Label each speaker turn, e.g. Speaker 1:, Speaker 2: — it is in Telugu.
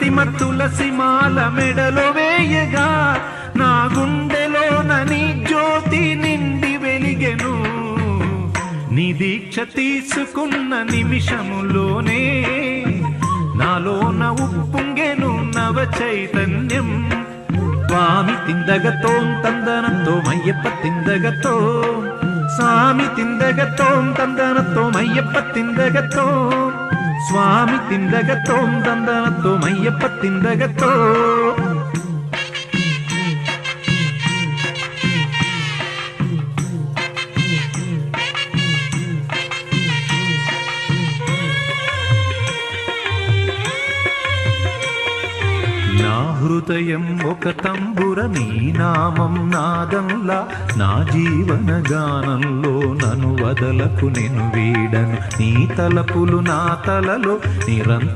Speaker 1: ప్రతిమ తులసి మాల మెడలో వేయగా నా గుండెలోన నీ జ్యోతి నిండి వెలిగెను. నీ దీక్ష తీసుకున్న నిమిషములోనే నాలోన ఉప్పొంగెను నవ చైతన్యం. స్వామి తిందగతోం తందనతో అయ్యప్ప తిందగతో, స్వామి తిందగతోం తందనతో అయ్యప్ప తిందగతో, స్వామి తిందగతోం తందనతో అయ్యప్ప తిందగతో. నా హృదయం ఒక తంబుర నీ నామం నాదంలా, నా జీవన గానంలో నన్ను వదలకు నేను వీడను. నీ తలపులు నా తలలో నిరంతరం